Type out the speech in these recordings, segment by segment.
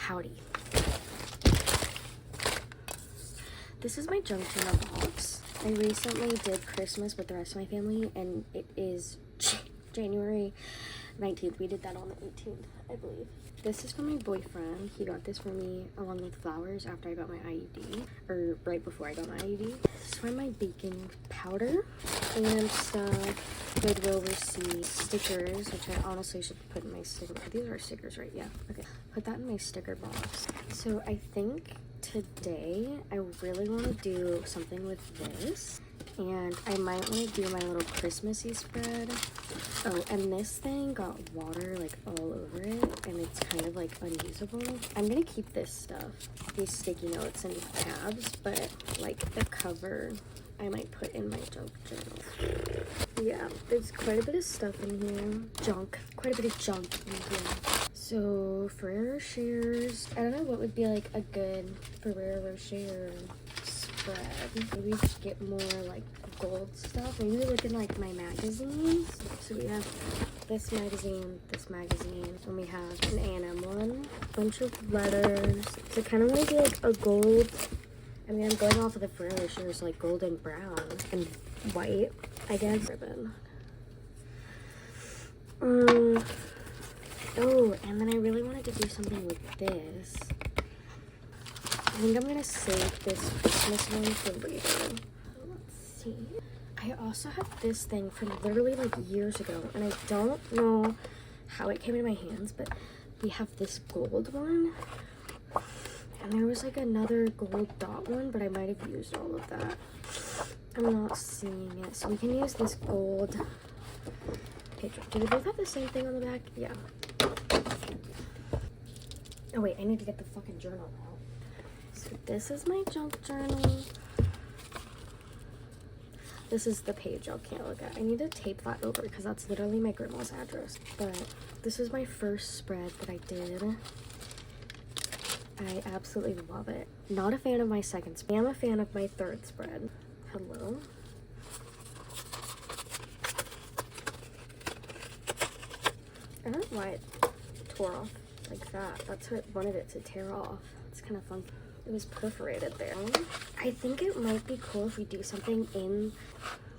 Howdy. This is my junk journal box. I recently did Christmas with the rest of my family, and it is January 19th. We did that on the 18th, I believe. This is from my boyfriend. He got this for me along with flowers after I got my IUD, or right before I got my IUD. This is from my baking powder and stuff. Goodwill receipt, stickers, which I honestly should put in my sticker. These are stickers, right? Yeah. Okay. Put that in my sticker box. So I think today I really want to do something with this. And I might want to do my little Christmassy spread. Oh, and this thing got water like all over it, and it's kind of like unusable. I'm gonna keep this stuff, these sticky notes and tabs, but like the cover I might put in my junk journal. Yeah, there's quite a bit of stuff in here. Quite a bit of junk in here. So Ferrero Rochers, I don't know what would be like a good Ferrero Rocher spread. Maybe just get more like gold stuff. Maybe look in like my magazines. So we have this magazine, and we have an A&M one, a bunch of letters. So kind of want to do like a gold. I mean, I'm going off of the Ferrero Rochers, like golden brown and white, I guess. Ribbon. Oh, and then I really wanted to do something with this. I think I'm gonna save this Christmas one for later. Let's see. I also have this thing from literally like years ago, and I don't know how it came in my hands, but we have this gold one, and there was like another gold dot one, but I might have used all of that. I'm not seeing it, so we can use this gold picture. Do we both have the same thing on the back? Yeah. Oh wait, I need to get the fucking journal out. So this is my junk journal. This is the page y'all can't look at. I need to tape that over because that's literally my grandma's address. But this is my first spread that I did. I absolutely love it. Not a fan of my second spread. I'm a fan of my third spread. Hello. I don't know why it tore off like that. That's what wanted it to tear off. It's kind of fun. It was perforated there. I think it might be cool if we do something in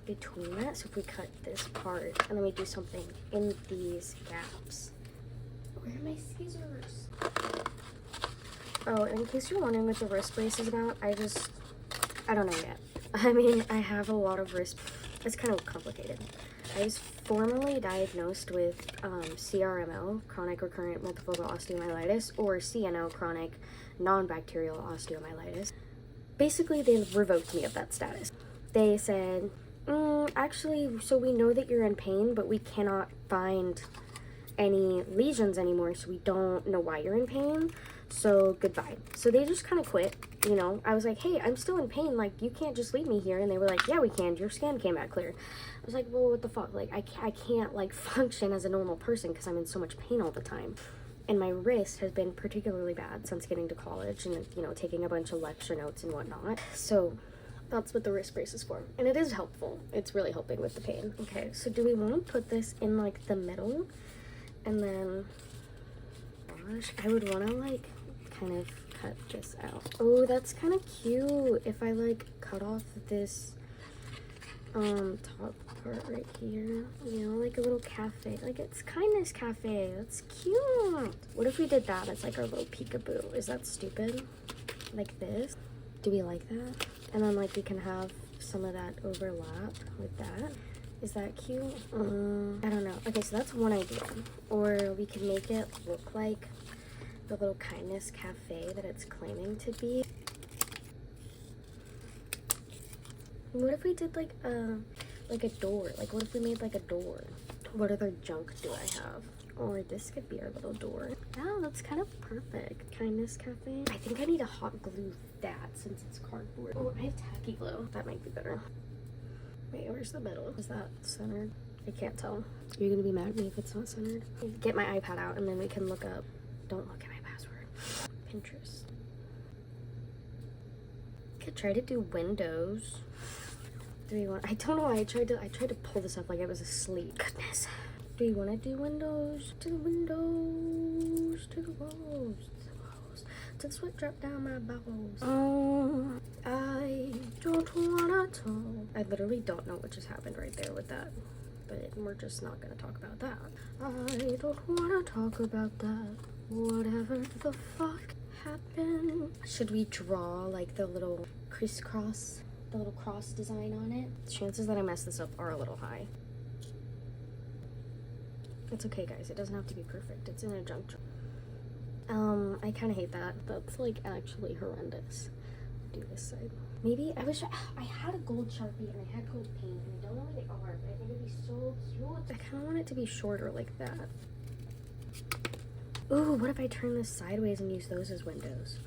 between that. So if we cut this part and then we do something in these gaps. Where are my scissors? Oh, in case you're wondering what the wrist brace is about, I don't know yet. I mean, I have a lot of wrist. It's kind of complicated. I was formally diagnosed with CRMO, chronic recurrent multifocal osteomyelitis, or CNO, chronic non-bacterial osteomyelitis. Basically, they revoked me of that status. They said, actually, so we know that you're in pain, but we cannot find any lesions anymore, so we don't know why you're in pain, so goodbye. So they just kind of quit, you know. I was like, hey, I'm still in pain, like, you can't just leave me here. And they were like, yeah, we can, your scan came back clear. I was like, well, what the fuck, like, I can't like function as a normal person because I'm in so much pain all the time. And my wrist has been particularly bad since getting to college and, you know, taking a bunch of lecture notes and whatnot. So that's what the wrist brace is for. And it is helpful. It's really helping with the pain. Okay, so do we want to put this in like the middle? And then, gosh, I would want to like kind of cut this out. Oh, that's kind of cute. If I like cut off this top part right here, you know, like a little cafe, like it's kindness cafe. That's cute. What if we did that as like our little peekaboo? Is that stupid? Like this? Do we like that? And then like we can have some of that overlap with that. Is that cute? I don't know. Okay, so that's one idea. Or we could make it look like the little kindness cafe that it's claiming to be. What if we did like a door? Like what if we made like a door? What other junk do I have? Or this could be our little door. Oh, that's kind of perfect. Kindness cafe. I think I need to hot glue that since it's cardboard. Oh, I have tacky glue. That might be better. Wait, where's the middle? Is that centered? I can't tell. You're gonna be mad at me if it's not centered. Get my iPad out and then we can look up. Don't look at my password. Pinterest. Could try to do windows. Do we want? I don't know. I tried to pull this up like I was asleep. Goodness. Do you want to do windows? To the windows. To the walls. To the walls. Did sweat drop down my bowels? I don't wanna talk. I literally don't know what just happened right there with that. But we're just not gonna talk about that. I don't wanna talk about that. Whatever the fuck happened. Should we draw like the little crisscross, the little cross design on it? Chances that I mess this up are a little high. It's okay, guys. It doesn't have to be perfect. It's in a junk drawer. I kind of hate that. That's like actually horrendous. Do this side. Maybe I wish I had a gold Sharpie and I had gold paint and I don't know where they are, but I think it'd be so cute. I kind of want it to be shorter like that. Ooh, what if I turn this sideways and use those as windows?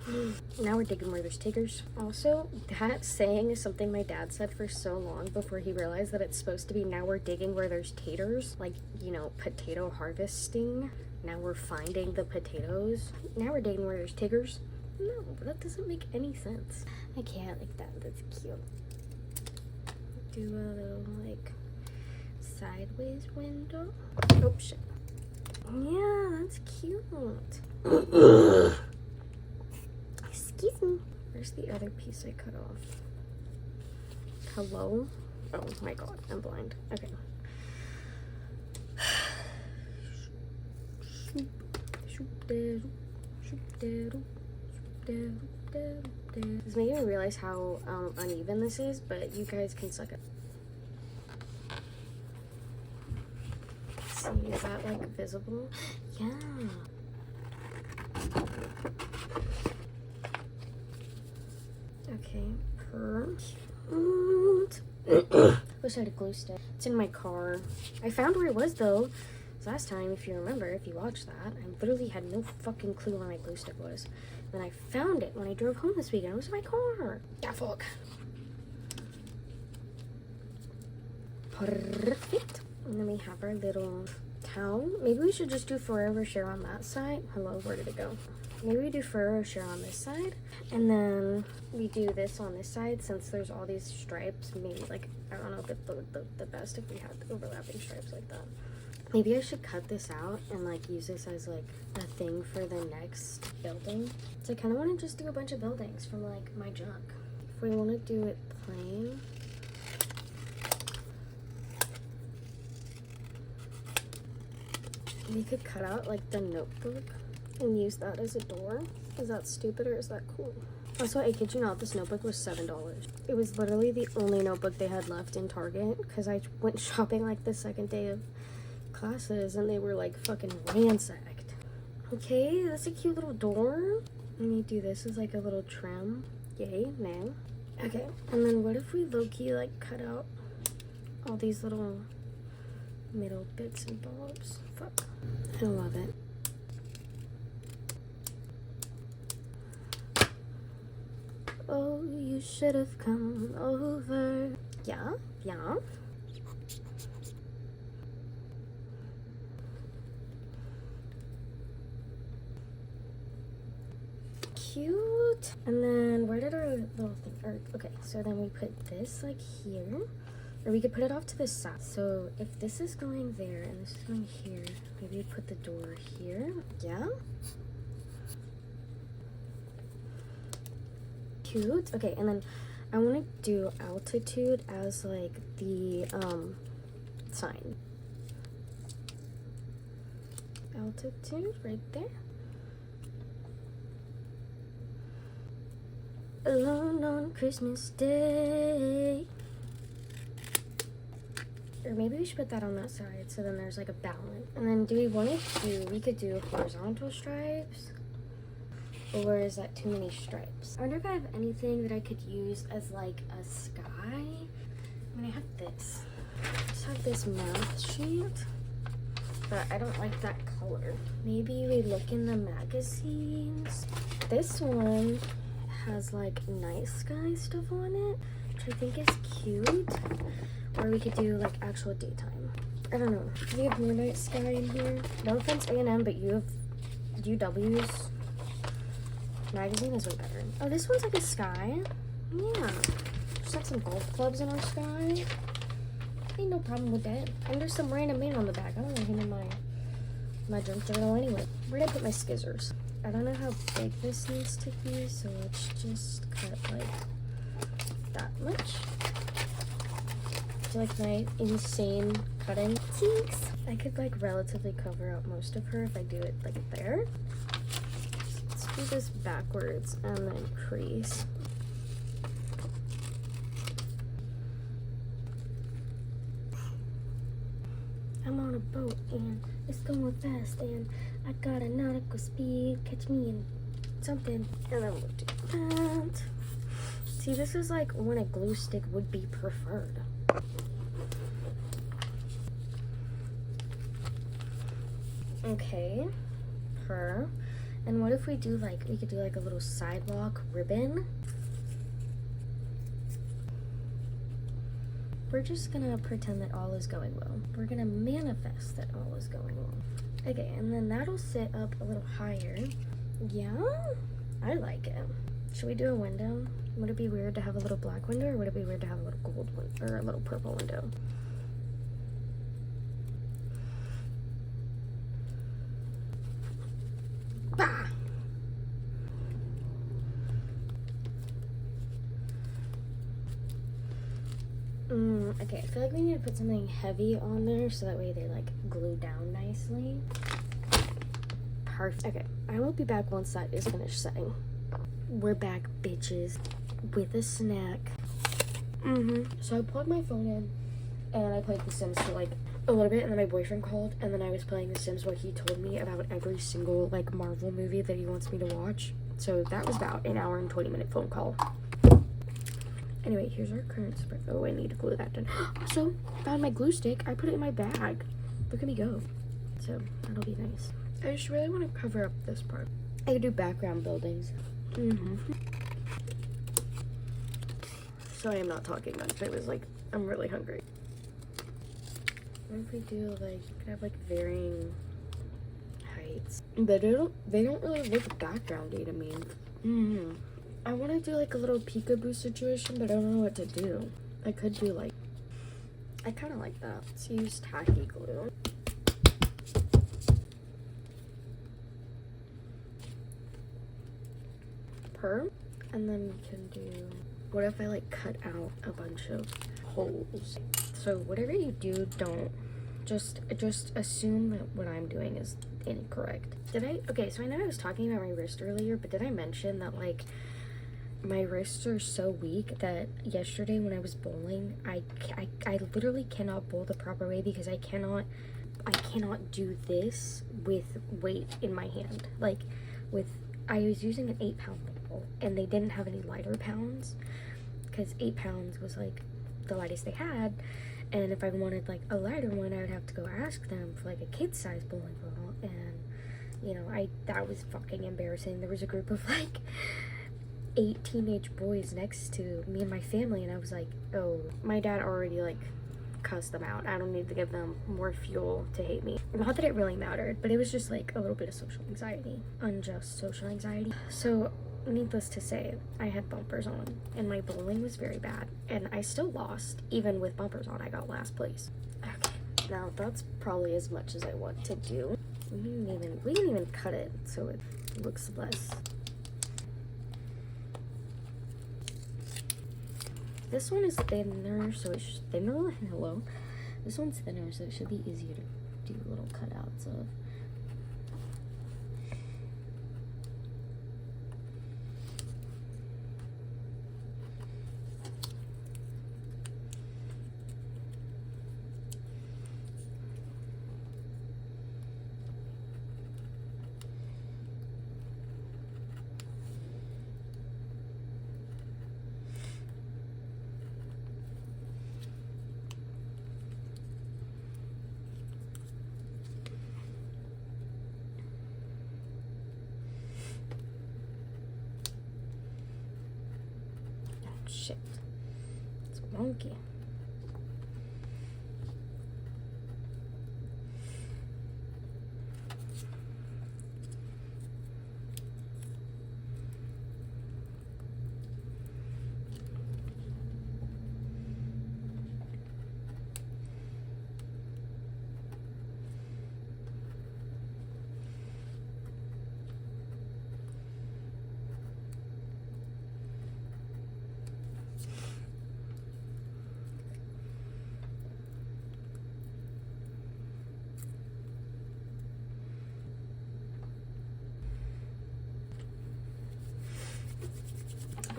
Now we're digging where there's tigers. Also, that saying is something my dad said for so long before he realized that it's supposed to be now we're digging where there's taters. Like, you know, potato harvesting. Now we're finding the potatoes. Now we're digging where there's tigers. No, that doesn't make any sense. I can't like that. That's cute. Do a little like sideways window. Oh shit. Yeah, that's cute. Excuse me. Where's the other piece I cut off? Hello? Oh my god, I'm blind. Okay. This made me realize how uneven this is, but you guys can suck it. See, is that like visible? Yeah. Okay, wish I had a glue stick. It's in my car. I found where it was though. Last time, if you remember, if you watched that, I literally had no fucking clue where my glue stick was. Then I found it when I drove home this weekend. It was in my car. Yeah, fuck. Perfect. And then we have our little towel. Maybe we should just do Forever Share on that side. Hello, where did it go? Maybe we do Forever Share on this side. And then we do this on this side since there's all these stripes. Maybe, like, I don't know if it's the best if we had overlapping stripes like that. Maybe I should cut this out and like use this as like a thing for the next building. So I kind of want to just do a bunch of buildings from like my junk. If we want to do it plain. We could cut out like the notebook and use that as a door. Is that stupid or is that cool? Also, I kid you not, this notebook was $7. It was literally the only notebook they had left in Target because I went shopping like the second day of classes and they were like fucking ransacked. Okay, that's a cute little door. Let me do this as like a little trim. Yay, no. Okay, and then what if we low-key like cut out all these little middle bits and bobs? Fuck. I love it. Oh, you should have come over. Yeah, yeah. Cute. And then where did our little thing, okay, so then we put this like here, or we could put it off to the side. So if this is going there and this is going here, maybe we put the door here. Yeah. Cute. Okay, and then I want to do altitude as like the sign. Altitude right there. Alone on Christmas Day. Or maybe we should put that on that side so then there's like a balance. And then do we want to do, we could do horizontal stripes. Or is that too many stripes? I wonder if I have anything that I could use as like a sky. I mean, I have this. I just have this math sheet. But I don't like that color. Maybe we look in the magazines. This one has like night sky stuff on it, which I think is cute. Or we could do like actual daytime. I don't know. Do we have more night sky in here? No offense, A&M, but you have UW's magazine is way better. Oh, this one's like a sky. Yeah. Just have some golf clubs in our sky. Ain't no problem with that. And there's some random man on the back. I don't want him in my junk journal anyway. Where did I put my skizzers? I don't know how big this needs to be, so let's just cut like that much. Do like my insane cutting techniques. I could like relatively cover up most of her if I do it like there. Let's do this backwards and then crease. I'm on a boat and it's going fast and I got a nautical speed. Catch me in something. And then we'll do that. See, this is like when a glue stick would be preferred. Okay, her. And what if we do like, we could do like a little sidewalk ribbon. We're just gonna pretend that all is going well. We're gonna manifest that all is going well. Okay, and then that'll sit up a little higher. Yeah, I like it. Should we do a window? Would it be weird to have a little black window, or would it be weird to have a little gold one or a little purple window? Bah! Okay, I feel like we need to put something heavy on there so that way they like glue down nicely. Perfect. Okay, I will be back once that is finished setting. We're back, bitches, with a snack. So I plugged my phone in and I played The Sims for like a little bit, and then my boyfriend called, and then I was playing The Sims while he told me about every single like Marvel movie that he wants me to watch. So that was about an hour and 20-minute phone call. Anyway, here's our current spread. Oh, I need to glue that down. Also, found my glue stick. I put it in my bag. Look at me go. So that'll be nice. I just really want to cover up this part. I could do background buildings. Sorry, I'm not talking much. I was like, I'm really hungry. What if we do like, could have like varying heights, but they don't really look backgroundy to me. I want to do like a little peekaboo situation, but I don't know what to do. I could do like, I kind of like that. Let's use tacky glue. And then we can do, what if I like cut out a bunch of holes? So whatever you do, don't just assume that what I'm doing is incorrect. Okay, so I know I was talking about my wrist earlier, but did I mention that like my wrists are so weak that yesterday when I was bowling, I literally cannot bowl the proper way because I cannot do this with weight in my hand. Like I was using an 8-pound bowl and they didn't have any lighter pounds because 8 pounds was like the lightest they had, and if I wanted like a lighter one, I would have to go ask them for like a kid size bowling ball, and you know, that was fucking embarrassing. There was a group of like 8 teenage boys next to me and my family, and I was like, oh, my dad already like cussed them out. I don't need to give them more fuel to hate me. Not that it really mattered, but it was just like a little bit of social anxiety, unjust social anxiety. So needless to say, I had bumpers on and my bowling was very bad, and I still lost. Even with bumpers on, I got last place. Okay, now that's probably as much as I want to do. We didn't even cut it so it looks less. This one is thinner, so it's thinner. Hello. This one's thinner, so it should be easier to do little cutouts of. Shit. It's wonky.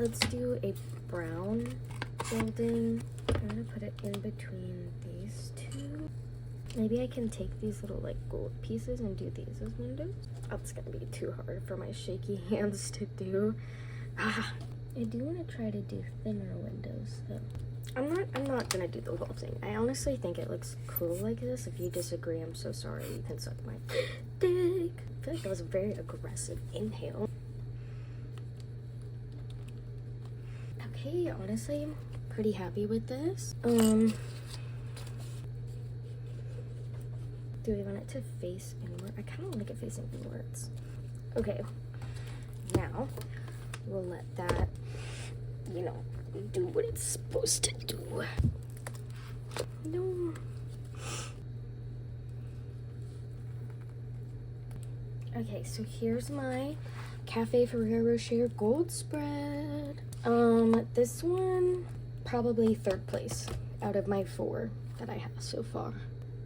let's do a brown building. I'm gonna put it in between these two. Maybe I can take these little like gold pieces and do these as windows. That's gonna be too hard for my shaky hands to do. I do want to try to do thinner windows though. I'm not gonna do the whole thing. I honestly think it looks cool like this. If you disagree, I'm so sorry. You can suck my dick. I feel like that was a very aggressive inhale. Okay, honestly, I'm pretty happy with this. Do we want it to face inward? I kind of like it facing inwards. Okay, now we'll let that, you know, do what it's supposed to do. No. Okay, so here's my Cafe Ferrero Rocher gold spread. This one probably third place out of my 4 that I have so far.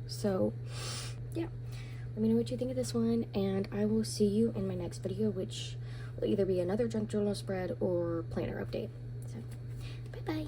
So yeah, let me know what you think of this one, and I will see you in my next video, which will either be another junk journal spread or planner update. So bye bye.